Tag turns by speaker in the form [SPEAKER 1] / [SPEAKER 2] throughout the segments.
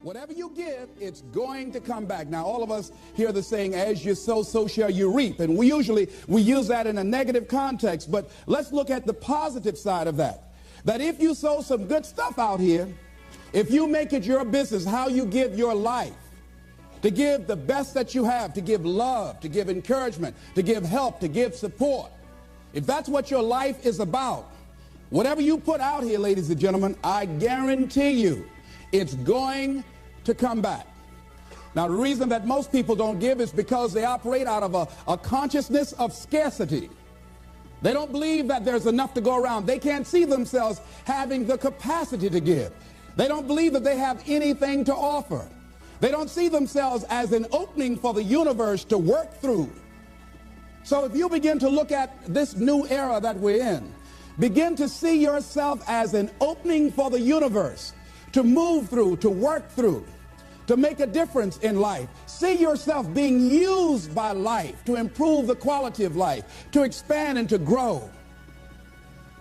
[SPEAKER 1] Whatever you give, it's going to come back. Now, all of us hear the saying, as you sow, so shall you reap. And we use that in a negative context. But let's look at the positive side of that. That if you sow some good stuff out here, if you make it your business, how you give your life, to give the best that you have, to give love, to give encouragement, to give help, to give support. If that's what your life is about, whatever you put out here, ladies and gentlemen, I guarantee you, it's going to come back. Now, the reason that most people don't give is because they operate out of a consciousness of scarcity. They don't believe that there's enough to go around. They can't see themselves having the capacity to give. They don't believe that they have anything to offer. They don't see themselves as an opening for the universe to work through. So if you begin to look at this new era that we're in, begin to see yourself as an opening for the universe to move through, to work through, to make a difference in life. See yourself being used by life to improve the quality of life, to expand and to grow.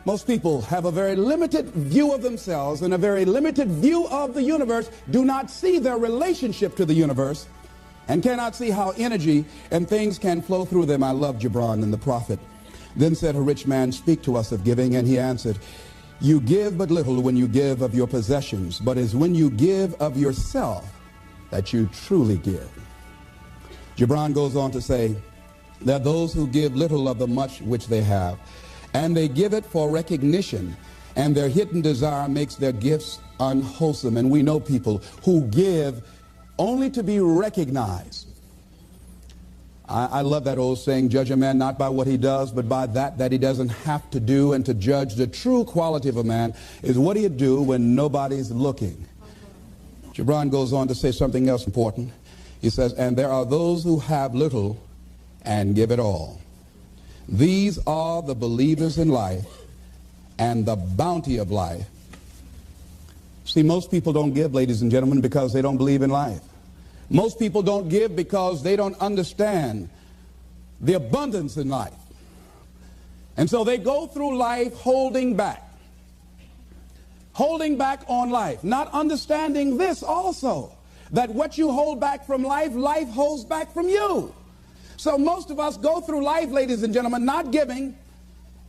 [SPEAKER 1] Most people have a very limited view of themselves and a very limited view of the universe, do not see their relationship to the universe, and cannot see how energy and things can flow through them. I love Gibran and the prophet. Then said a rich man, speak to us of giving, and he answered, you give but little when you give of your possessions, but it's when you give of yourself that you truly give. Gibran goes on to say, there are those who give little of the much which they have, and they give it for recognition, and their hidden desire makes their gifts unwholesome. And we know people who give only to be recognized. I love that old saying, judge a man not by what he does, but by that he doesn't have to do. And to judge the true quality of a man is what do you do when nobody's looking. Gibran goes on to say something else important. He says, and there are those who have little and give it all. These are the believers in life and the bounty of life. See, most people don't give, ladies and gentlemen, because they don't believe in life. Most people don't give because they don't understand the abundance in life. And so they go through life holding back on life, not understanding this also, that what you hold back from life, life holds back from you. So most of us go through life, ladies and gentlemen, not giving,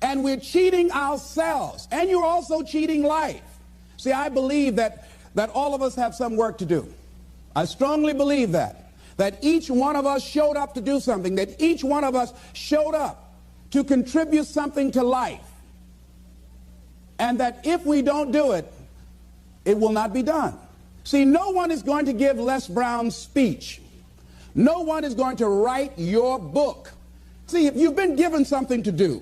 [SPEAKER 1] and we're cheating ourselves, and you're also cheating life. See, I believe that all of us have some work to do. I strongly believe that each one of us showed up to do something, that each one of us showed up to contribute something to life. And that if we don't do it, it will not be done. See, no one is going to give Les Brown's speech. No one is going to write your book. See, if you've been given something to do,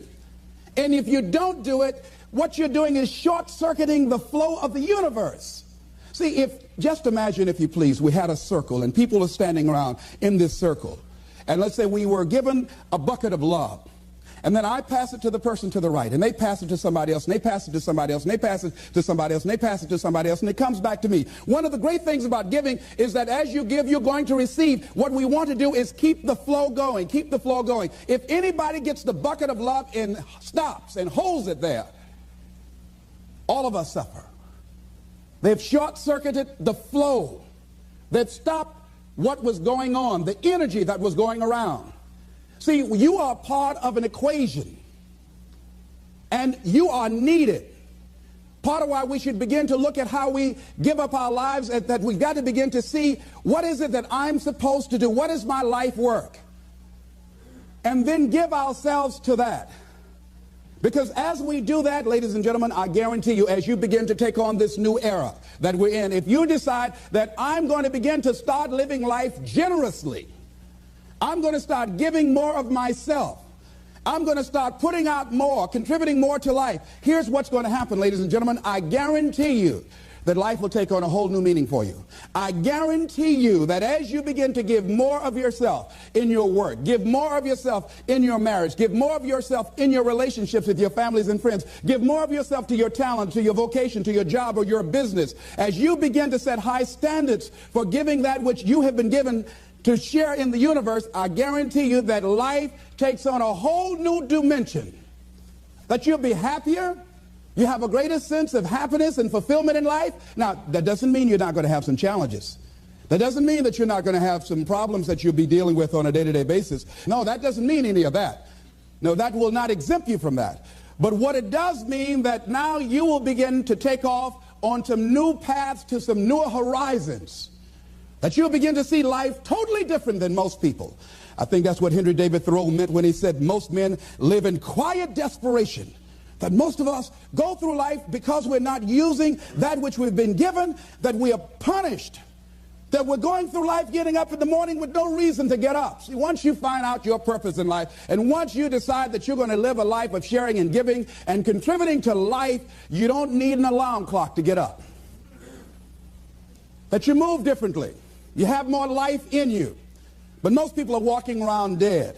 [SPEAKER 1] and if you don't do it, what you're doing is short-circuiting the flow of the universe. See, just imagine, if you please, we had a circle and people are standing around in this circle. And let's say we were given a bucket of love. And then I pass it to the person to the right, and they pass it to somebody else, and they pass it to somebody else, and they pass it to somebody else, and they pass it to somebody else, and it comes back to me. One of the great things about giving is that as you give, you're going to receive. What we want to do is keep the flow going, keep the flow going. If anybody gets the bucket of love and stops and holds it there, all of us suffer. They've short-circuited the flow. They've stopped what was going on, the energy that was going around. See, you are part of an equation, and you are needed. Part of why we should begin to look at how we give up our lives, that we've got to begin to see, what is it that I'm supposed to do? What is my life work? And then give ourselves to that. Because as we do that, ladies and gentlemen, I guarantee you, as you begin to take on this new era that we're in, if you decide that I'm going to begin to start living life generously, I'm going to start giving more of myself, I'm going to start putting out more, contributing more to life, here's what's going to happen, ladies and gentlemen. I guarantee you that life will take on a whole new meaning for you. I guarantee you that as you begin to give more of yourself in your work, give more of yourself in your marriage, give more of yourself in your relationships with your families and friends, give more of yourself to your talent, to your vocation, to your job or your business, as you begin to set high standards for giving that which you have been given to share in the universe, I guarantee you that life takes on a whole new dimension, that you'll be happier, You have a greater sense of happiness and fulfillment in life. Now, that doesn't mean you're not going to have some challenges. That doesn't mean that you're not going to have some problems that you'll be dealing with on a day-to-day basis. No, that doesn't mean any of that. No, that will not exempt you from that. But what it does mean that now you will begin to take off on some new paths to some newer horizons. That you'll begin to see life totally different than most people. I think that's what Henry David Thoreau meant when he said most men live in quiet desperation. That most of us go through life because we're not using that which we've been given, that we are punished. That we're going through life getting up in the morning with no reason to get up. See, once you find out your purpose in life, and once you decide that you're going to live a life of sharing and giving and contributing to life, you don't need an alarm clock to get up. That you move differently. You have more life in you. But most people are walking around dead.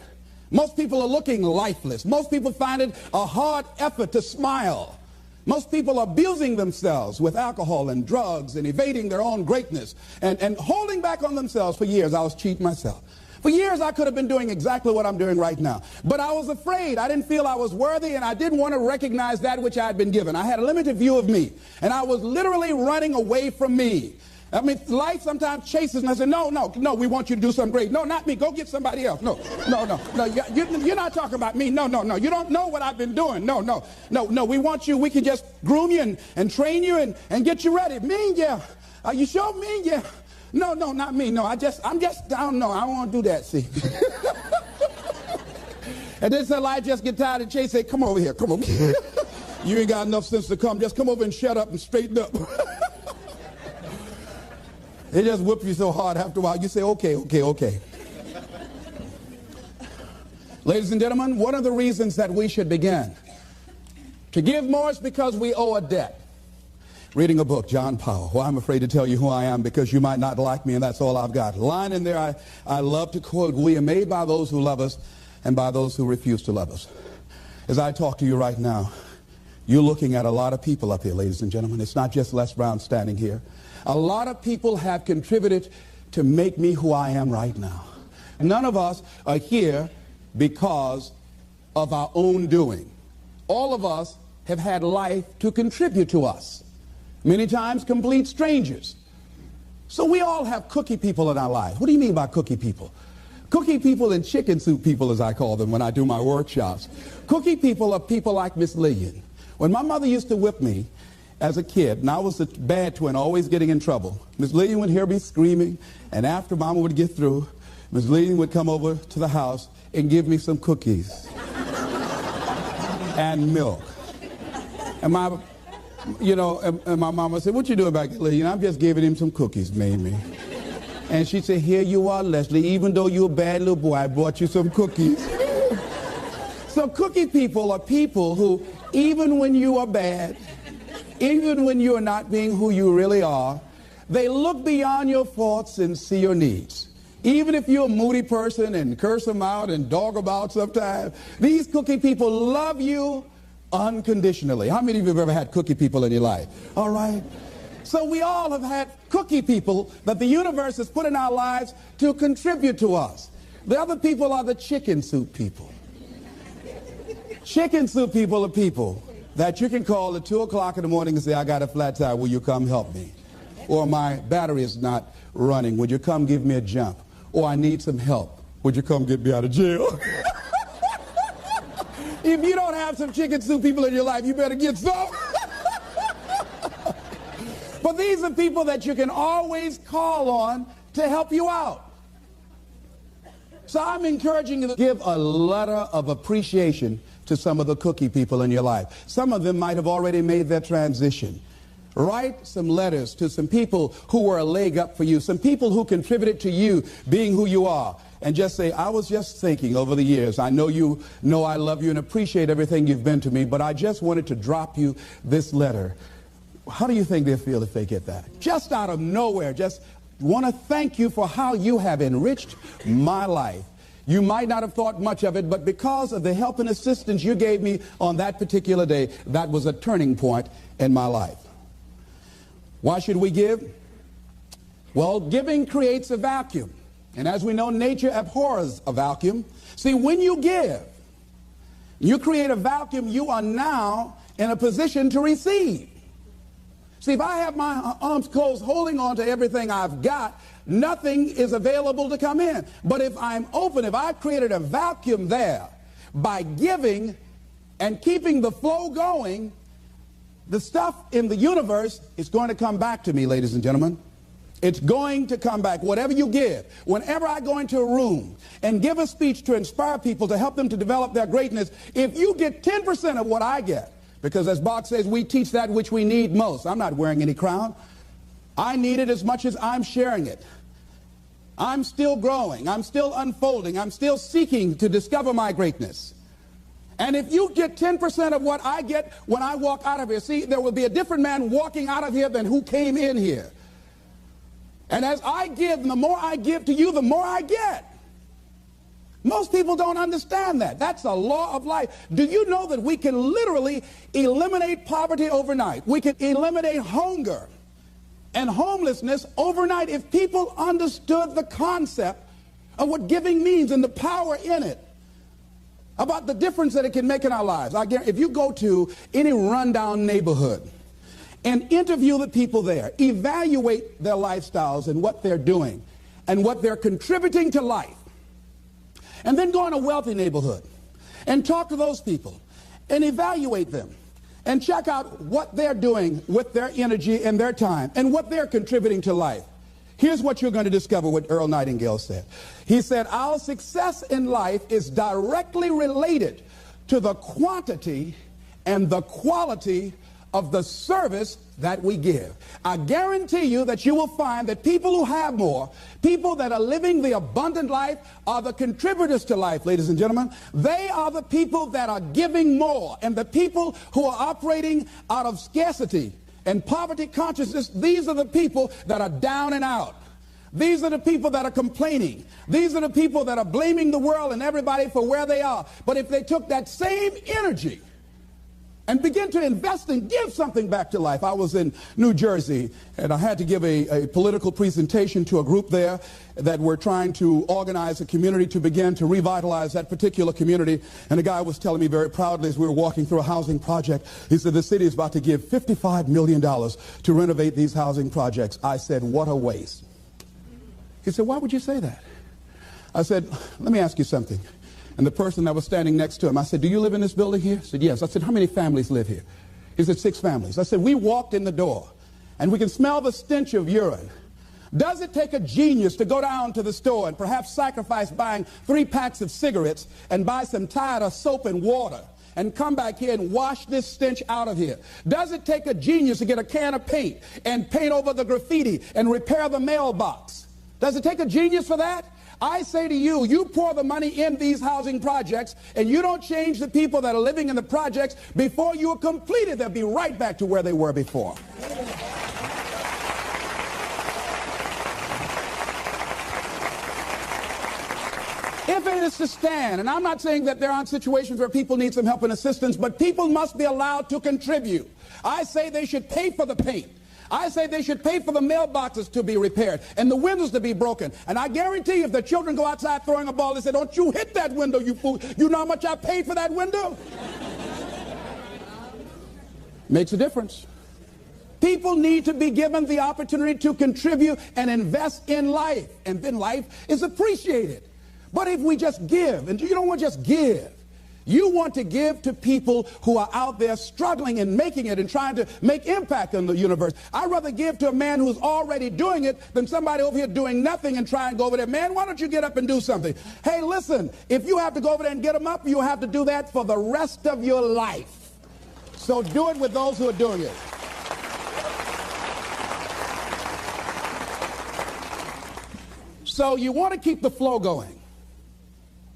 [SPEAKER 1] Most people are looking lifeless. Most people find it a hard effort to smile. Most people are abusing themselves with alcohol and drugs and evading their own greatness and holding back on themselves. For years, I was cheating myself. For years, I could have been doing exactly what I'm doing right now. But I was afraid. I didn't feel I was worthy, and I didn't want to recognize that which I had been given. I had a limited view of me, and I was literally running away from me. I mean, life sometimes chases me. I say, no, we want you to do something great. No, not me. Go get somebody else. No. You're not talking about me. No. You don't know what I've been doing. No. We want you. We can just groom you and train you and get you ready. Me, yeah. Are you sure? Me, yeah. No, not me. No, I'm just, I don't know. I don't want to do that, see. And then so I just get tired of Chase say, come over here. Come over here. You ain't got enough sense to come. Just come over and shut up and straighten up. They just whip you so hard after a while, you say, okay. Ladies and gentlemen, one of the reasons that we should begin to give more is because we owe a debt. Reading a book, John Powell. Well, I'm afraid to tell you who I am because you might not like me, and that's all I've got. A line in there I love to quote, we are made by those who love us and by those who refuse to love us. As I talk to you right now, you're looking at a lot of people up here, ladies and gentlemen. It's not just Les Brown standing here. A lot of people have contributed to make me who I am right now. None of us are here because of our own doing. All of us have had life to contribute to us. Many times complete strangers. So we all have cookie people in our lives. What do you mean by cookie people? Cookie people and chicken soup people, as I call them when I do my workshops. Cookie people are people like Miss Lillian. When my mother used to whip me as a kid, and I was a bad twin, always getting in trouble, Miss Lillian would hear me screaming, and after Mama would get through, Miss Lillian would come over to the house and give me some cookies and milk. And my mama said, what you doing back there, Lillian? I'm just giving him some cookies, Mamie. And she said, here you are, Leslie. Even though you're a bad little boy, I brought you some cookies. So cookie people are people who, even when you are bad, even when you are not being who you really are, they look beyond your faults and see your needs. Even if you're a moody person and curse them out and dog them out sometimes, these cookie people love you unconditionally. How many of you have ever had cookie people in your life? All right. So we all have had cookie people that the universe has put in our lives to contribute to us. The other people are the chicken soup people. Chicken soup people are people that you can call at 2 o'clock in the morning and say, I got a flat tire, will you come help me? Or my battery is not running, would you come give me a jump? Or I need some help, would you come get me out of jail? If you don't have some chicken soup people in your life, you better get some. But these are people that you can always call on to help you out. So I'm encouraging you to give a letter of appreciation to some of the cookie people in your life. Some of them might have already made their transition. Write some letters to some people who were a leg up for you, some people who contributed to you being who you are. And just say, I was just thinking over the years, I know you know I love you and appreciate everything you've been to me, but I just wanted to drop you this letter. How do you think they'll feel if they get that? Just out of nowhere, just want to thank you for how you have enriched my life. You might not have thought much of it, but because of the help and assistance you gave me on that particular day, that was a turning point in my life. Why should we give? Well, giving creates a vacuum. And as we know, nature abhors a vacuum. See, when you give, you create a vacuum. You are now in a position to receive. See, if I have my arms closed holding on to everything I've got, nothing is available to come in. But if I'm open, if I've created a vacuum there by giving and keeping the flow going, the stuff in the universe is going to come back to me, ladies and gentlemen. It's going to come back. Whatever you give, whenever I go into a room and give a speech to inspire people, to help them to develop their greatness, if you get 10% of what I get, because as Bach says, we teach that which we need most. I'm not wearing any crown. I need it as much as I'm sharing it. I'm still growing. I'm still unfolding. I'm still seeking to discover my greatness. And if you get 10% of what I get when I walk out of here, see, there will be a different man walking out of here than who came in here. And as I give, the more I give to you, the more I get. Most people don't understand that. That's a law of life. Do you know that we can literally eliminate poverty overnight? We can eliminate hunger and homelessness overnight if people understood the concept of what giving means and the power in it, about the difference that it can make in our lives. I guarantee, if you go to any rundown neighborhood and interview the people there, evaluate their lifestyles and what they're doing and what they're contributing to life, and then go in a wealthy neighborhood and talk to those people and evaluate them and check out what they're doing with their energy and their time and what they're contributing to life. Here's what you're going to discover what Earl Nightingale said. He said, our success in life is directly related to the quantity and the quality of the service that we give. I guarantee you that you will find that people who have more, people that are living the abundant life, are the contributors to life, ladies and gentlemen. They are the people that are giving more. And the people who are operating out of scarcity and poverty consciousness, these are the people that are down and out. These are the people that are complaining. These are the people that are blaming the world and everybody for where they are. But if they took that same energy and begin to invest and give something back to life. I was in New Jersey, and I had to give a political presentation to a group there that were trying to organize a community to begin to revitalize that particular community. And the guy was telling me very proudly as we were walking through a housing project, he said, the city is about to give $55 million to renovate these housing projects. I said, what a waste. He said, why would you say that? I said, let me ask you something. And the person that was standing next to him, I said, do you live in this building here? He said, yes. I said, how many families live here? He said, 6 families. I said, we walked in the door, and we can smell the stench of urine. Does it take a genius to go down to the store and perhaps sacrifice buying 3 packs of cigarettes and buy some Tide or soap and water and come back here and wash this stench out of here? Does it take a genius to get a can of paint and paint over the graffiti and repair the mailbox? Does it take a genius for that? I say to you, you pour the money in these housing projects and you don't change the people that are living in the projects, before you are completed, they'll be right back to where they were before. If it is to stand, and I'm not saying that there aren't situations where people need some help and assistance, but people must be allowed to contribute. I say they should pay for the paint. I say they should pay for the mailboxes to be repaired and the windows to be broken. And I guarantee if the children go outside throwing a ball, they say, don't you hit that window, you fool. You know how much I paid for that window? Makes a difference. People need to be given the opportunity to contribute and invest in life. And then life is appreciated. But if we just give, and you don't want to just give, you want to give to people who are out there struggling and making it and trying to make impact on the universe. I'd rather give to a man who's already doing it than somebody over here doing nothing and try and go over there. Man, why don't you get up and do something? Hey, listen, if you have to go over there and get them up, you have to do that for the rest of your life. So do it with those who are doing it. So you want to keep the flow going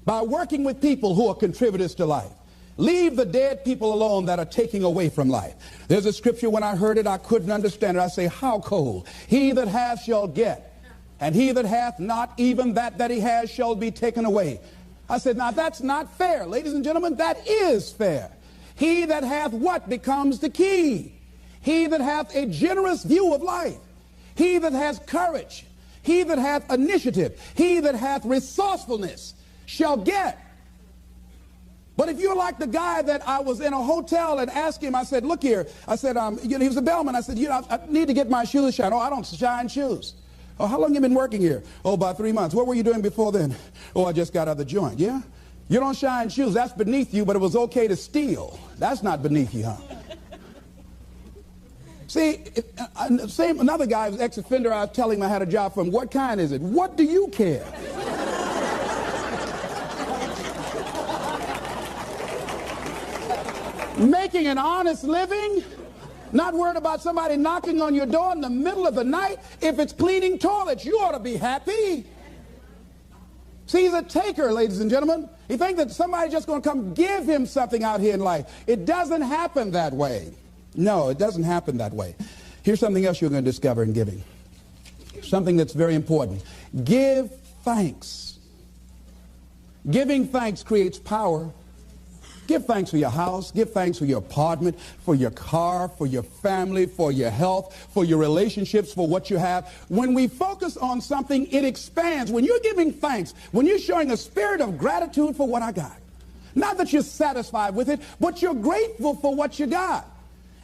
[SPEAKER 1] by working with people who are contributors to life. Leave the dead people alone that are taking away from life. There's a scripture, when I heard it, I couldn't understand it. I say, how cold? He that hath shall get, and he that hath not, even that he has shall be taken away. I said, now that's not fair. Ladies and gentlemen, that is fair. He that hath what becomes the key. He that hath a generous view of life. He that has courage. He that hath initiative. He that hath resourcefulness shall get. But if you're like the guy that I was in a hotel and asked him, I said, look here. I said, he was a bellman. I said, I need to get my shoes shined. Oh, I don't shine shoes. Oh, how long have you been working here? Oh, about 3 months. What were you doing before then? Oh, I just got out of the joint. Yeah? You don't shine shoes. That's beneath you, but it was okay to steal. That's not beneath you, huh? See, another guy, was ex-offender, I was telling him I had a job for him. What kind is it? What do you care? Making an honest living, not worried about somebody knocking on your door in the middle of the night. If it's cleaning toilets, you ought to be happy. See, he's a taker, ladies and gentlemen. He thinks that somebody's just going to come give him something out here in life. It doesn't happen that way. No, it doesn't happen that way. Here's something else you're going to discover in giving. Something that's very important. Give thanks. Giving thanks creates power. Give thanks for your house. Give thanks for your apartment, for your car, for your family, for your health, for your relationships, for what you have. When we focus on something, it expands. When you're giving thanks, when you're showing a spirit of gratitude for what I got, not that you're satisfied with it, but you're grateful for what you got.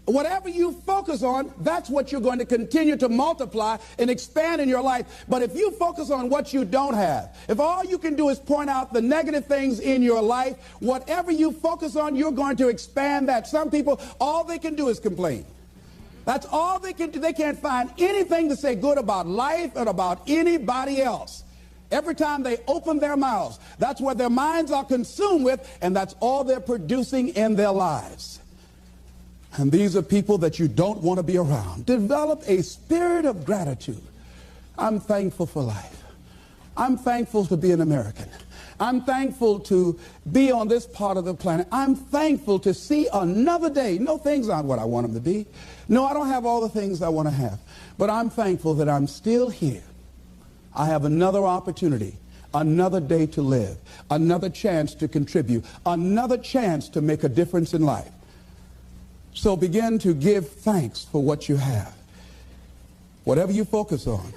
[SPEAKER 1] Whatever you focus on, that's what you're going to continue to multiply and expand in your life. But if you focus on what you don't have, if all you can do is point out the negative things in your life, whatever you focus on, you're going to expand that. Some people, all they can do is complain. That's all they can do. They can't find anything to say good about life or about anybody else. Every time they open their mouths, that's what their minds are consumed with, and that's all they're producing in their lives. And these are people that you don't want to be around. Develop a spirit of gratitude. I'm thankful for life. I'm thankful to be an American. I'm thankful to be on this part of the planet. I'm thankful to see another day. No, things aren't what I want them to be. No, I don't have all the things I want to have. But I'm thankful that I'm still here. I have another opportunity, another day to live, another chance to contribute, another chance to make a difference in life. So begin to give thanks for what you have. Whatever you focus on.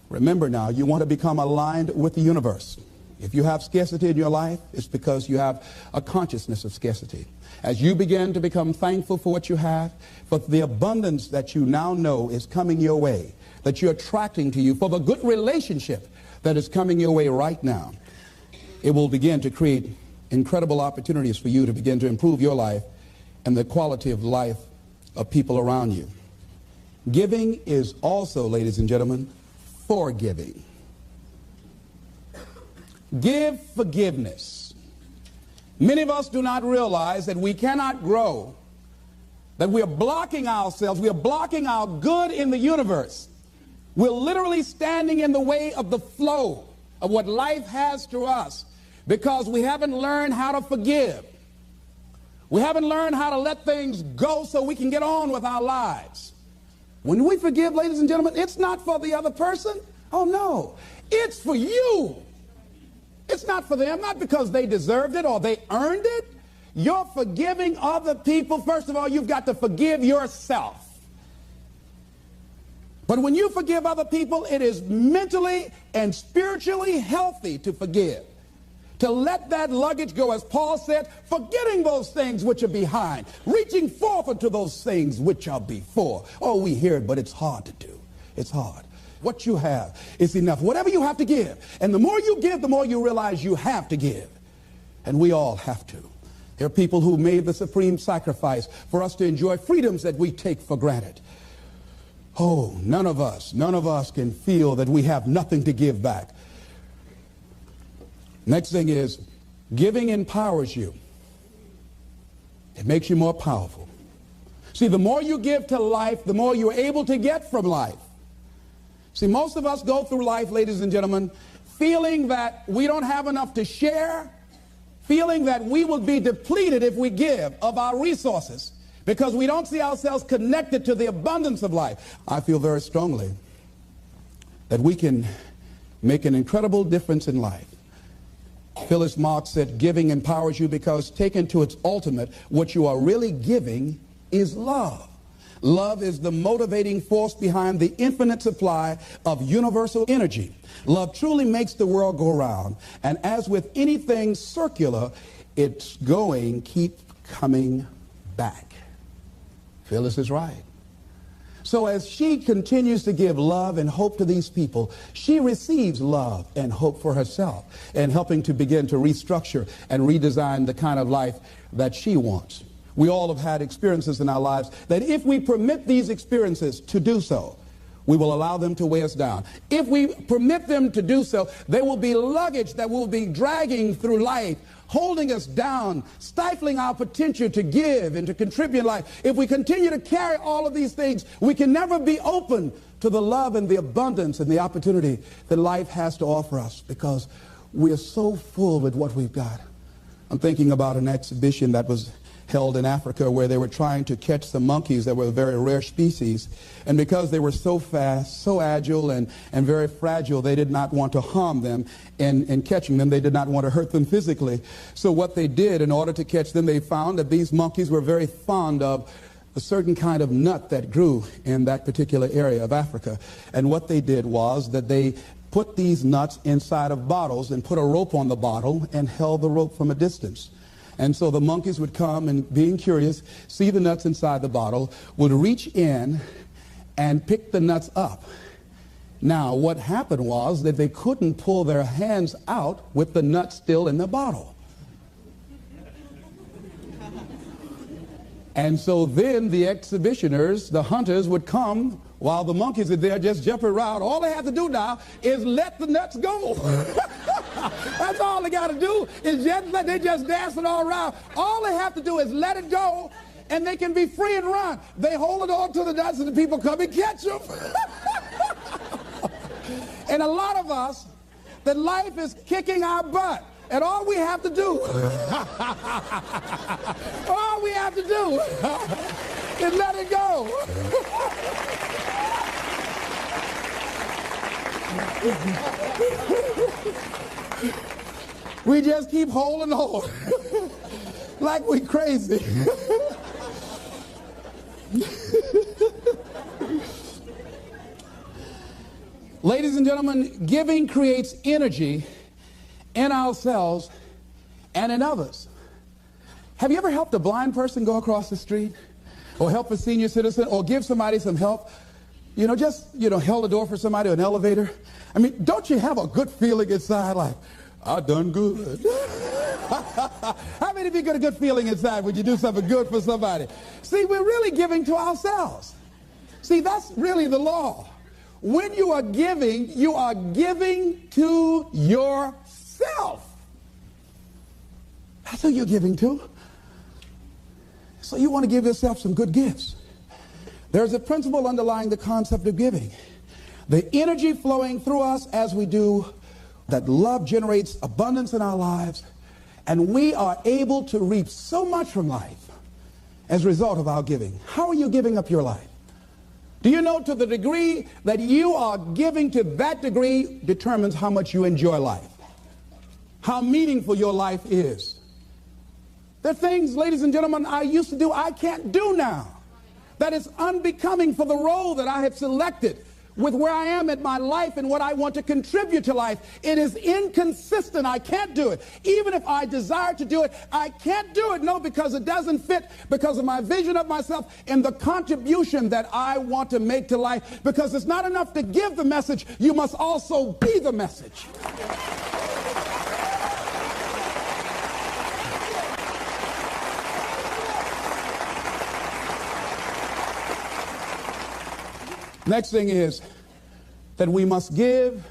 [SPEAKER 1] Remember now, you want to become aligned with the universe. If you have scarcity in your life, it's because you have a consciousness of scarcity. As you begin to become thankful for what you have, for the abundance that you now know is coming your way, that you're attracting to you, for the good relationship that is coming your way right now, it will begin to create incredible opportunities for you to begin to improve your life and the quality of life of people around you. Giving is also, ladies and gentlemen, forgiving. Give forgiveness. Many of us do not realize that we cannot grow, that we are blocking ourselves, we are blocking our good in the universe. We're literally standing in the way of the flow of what life has to us because we haven't learned how to forgive. We haven't learned how to let things go so we can get on with our lives. When we forgive, ladies and gentlemen, it's not for the other person. Oh, no. It's for you. It's not for them, not because they deserved it or they earned it. You're forgiving other people. First of all, you've got to forgive yourself. But when you forgive other people, it is mentally and spiritually healthy to forgive. To let that luggage go, as Paul said, forgetting those things which are behind, reaching forth unto those things which are before. Oh, we hear it, but it's hard to do. It's hard. What you have is enough. Whatever you have to give. And the more you give, the more you realize you have to give. And we all have to. There are people who made the supreme sacrifice for us to enjoy freedoms that we take for granted. Oh, none of us can feel that we have nothing to give back. Next thing is, giving empowers you. It makes you more powerful. See, the more you give to life, the more you're able to get from life. See, most of us go through life, ladies and gentlemen, feeling that we don't have enough to share, feeling that we will be depleted if we give of our resources because we don't see ourselves connected to the abundance of life. I feel very strongly that we can make an incredible difference in life. Phyllis Marx said, giving empowers you because taken to its ultimate, what you are really giving is love. Love is the motivating force behind the infinite supply of universal energy. Love truly makes the world go round. And as with anything circular, it's going, keep coming back. Phyllis is right. So as she continues to give love and hope to these people, she receives love and hope for herself and helping to begin to restructure and redesign the kind of life that she wants. We all have had experiences in our lives that if we permit these experiences to do so, we will allow them to weigh us down. If we permit them to do so, they will be luggage that will be dragging through life, holding us down, stifling our potential to give and to contribute in life. If we continue to carry all of these things, we can never be open to the love and the abundance and the opportunity that life has to offer us because we are so full with what we've got. I'm thinking about an exhibition that was held in Africa where they were trying to catch some monkeys that were a very rare species. And because they were so fast, so agile, and very fragile, they did not want to harm them in catching them. They did not want to hurt them physically. So what they did in order to catch them, they found that these monkeys were very fond of a certain kind of nut that grew in that particular area of Africa. And what they did was that they put these nuts inside of bottles and put a rope on the bottle and held the rope from a distance. And so the monkeys would come and, being curious, see the nuts inside the bottle, would reach in and pick the nuts up. Now, what happened was that they couldn't pull their hands out with the nuts still in the bottle. And so then the exhibitioners, the hunters, would come while the monkeys are there just jumping around. All they have to do now is let the nuts go. That's all they got to do is they just dancing all around. All they have to do is let it go, and they can be free and run. They hold it on to the nuts, and the people come and catch them. And a lot of us, that life is kicking our butt. And all we have to do, is let it go. We just keep holding on like we crazy. Ladies and gentlemen, giving creates energy in ourselves and in others. Have you ever helped a blind person go across the street? Or help a senior citizen? Or give somebody some help? Held a door for somebody, an elevator? I mean, don't you have a good feeling inside like, I done good? How many of you get a good feeling inside when you do something good for somebody? See, we're really giving to ourselves. See, that's really the law. When you are giving to yourself. That's who you're giving to. So you want to give yourself some good gifts. There's a principle underlying the concept of giving. The energy flowing through us as we do, that love generates abundance in our lives, and we are able to reap so much from life as a result of our giving. How are you giving up your life? Do you know, to the degree that you are giving, to that degree determines how much you enjoy life, how meaningful your life is. There are things, ladies and gentlemen, I used to do I can't do now. That is unbecoming for the role that I have selected with where I am in my life and what I want to contribute to life. It is inconsistent. I can't do it. Even if I desire to do it, I can't do it. No, because it doesn't fit, because of my vision of myself and the contribution that I want to make to life. Because it's not enough to give the message, you must also be the message. Next thing is that we must give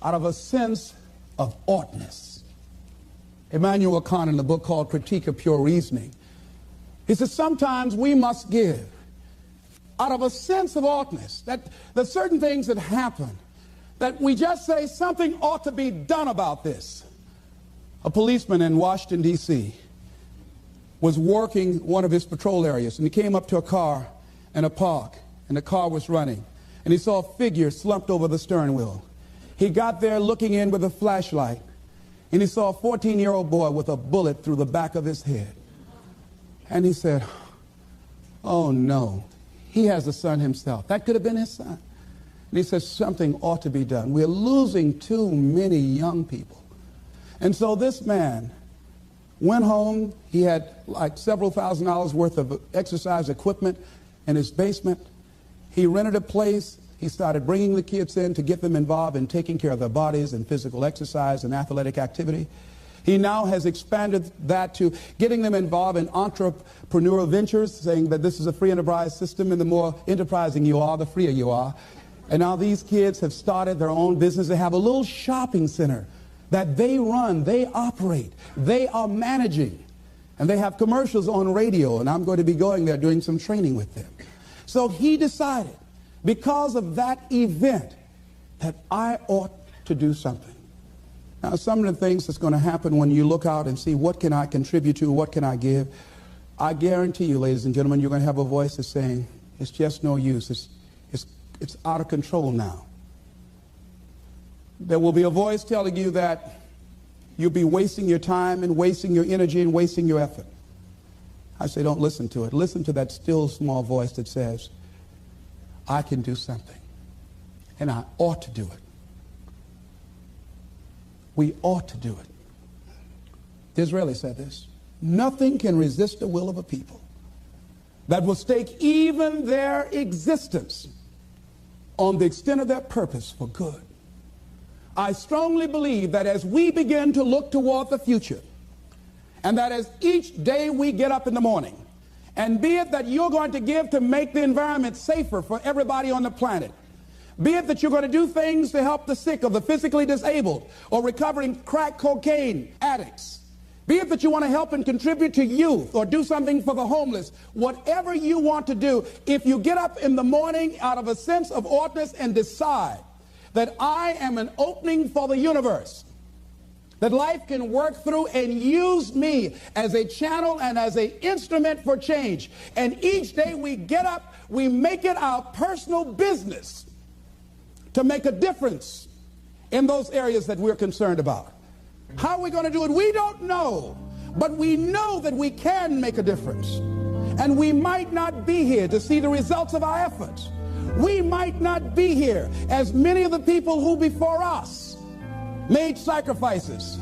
[SPEAKER 1] out of a sense of oughtness. Immanuel Kant, in a book called Critique of Pure Reasoning, he says sometimes we must give out of a sense of oughtness, that there's certain things that happen, that we just say something ought to be done about this. A policeman in Washington, D.C. was working one of his patrol areas, and he came up to a car in a park, and the car was running, and he saw a figure slumped over the steering wheel. He got there looking in with a flashlight, and he saw a 14-year-old boy with a bullet through the back of his head. And he said, oh no, he has a son himself. That could have been his son. And he said, something ought to be done. We're losing too many young people. And so this man Went home. He had like several $1,000s worth of exercise equipment in his basement. He rented a place. He started bringing the kids in to get them involved in taking care of their bodies and physical exercise and athletic activity. He now has expanded that to getting them involved in entrepreneurial ventures, saying that this is a free enterprise system, and the more enterprising you are, the freer you are. And now these kids have started their own business. They have a little shopping center that they run, they operate, they are managing. And they have commercials on radio, and I'm going to be going there doing some training with them. So he decided, because of that event, that I ought to do something. Now, some of the things that's going to happen when you look out and see what can I contribute to, what can I give, I guarantee you, ladies and gentlemen, you're going to have a voice that's saying, it's just no use. It's out of control now. There will be a voice telling you that you'll be wasting your time and wasting your energy and wasting your effort. I say, don't listen to it. Listen to that still small voice that says, I can do something, and I ought to do it. We ought to do it. Disraeli said this: nothing can resist the will of a people that will stake even their existence on the extent of their purpose for good. I strongly believe that as we begin to look toward the future, and that as each day we get up in the morning, and be it that you're going to give to make the environment safer for everybody on the planet, be it that you're going to do things to help the sick or the physically disabled or recovering crack cocaine addicts, be it that you want to help and contribute to youth or do something for the homeless, whatever you want to do, if you get up in the morning out of a sense of oughtness and decide that I am an opening for the universe, that life can work through and use me as a channel and as an instrument for change. And each day we get up, we make it our personal business to make a difference in those areas that we're concerned about. How are we going to do it? We don't know, but we know that we can make a difference. And we might not be here to see the results of our efforts. We might not be here as many of the people who before us made sacrifices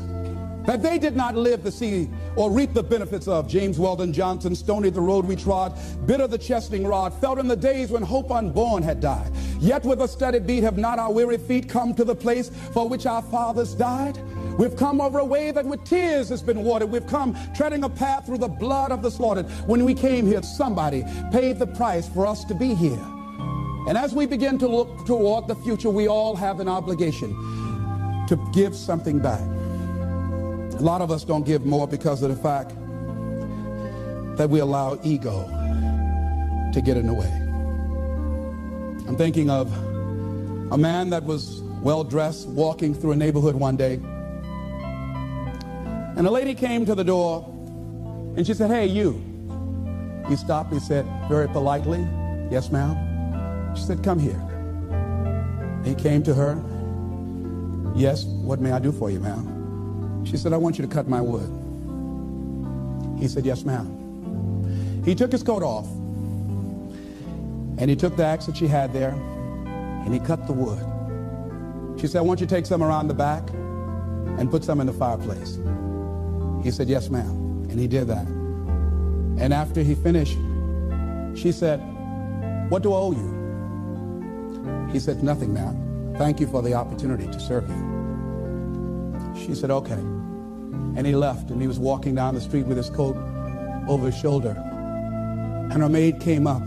[SPEAKER 1] that they did not live to see or reap the benefits of. James Weldon Johnson, stony the road we trod, bitter the chastening rod, felt in the days when hope unborn had died. Yet with a steady beat have not our weary feet come to the place for which our fathers died. We've come over a way that with tears has been watered. We've come treading a path through the blood of the slaughtered. When we came here, somebody paid the price for us to be here. And as we begin to look toward the future, we all have an obligation to give something back. A lot of us don't give more because of the fact that we allow ego to get in the way. I'm thinking of a man that was well-dressed walking through a neighborhood one day, and a lady came to the door and she said, "Hey, you." He stopped. He said very politely, "Yes, ma'am." She said, "Come here." He came to her. "Yes, what may I do for you, ma'am?" She said, "I want you to cut my wood." He said, "Yes, ma'am." He took his coat off, and he took the axe that she had there, and he cut the wood. She said, "I want you to take some around the back and put some in the fireplace." He said, "Yes, ma'am." And he did that. And after he finished, she said, "What do I owe you?" He said, "Nothing, ma'am. Thank you for the opportunity to serve you." She said, "Okay." And he left, and he was walking down the street with his coat over his shoulder. And her maid came up.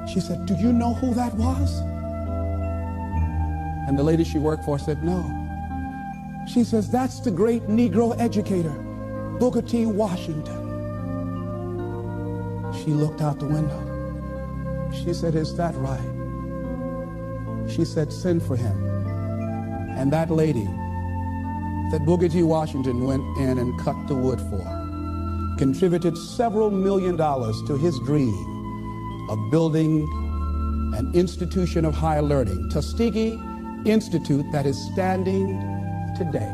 [SPEAKER 1] She said, "Do you know who that was?" And the lady she worked for said, "No." She says, "That's the great Negro educator, Booker T. Washington." She looked out the window. She said, "Is that right?" She said, "Send for him." And that lady that Booker T. Washington went in and cut the wood for contributed several $1,000,000 to his dream of building an institution of higher learning, Tuskegee Institute, that is standing today.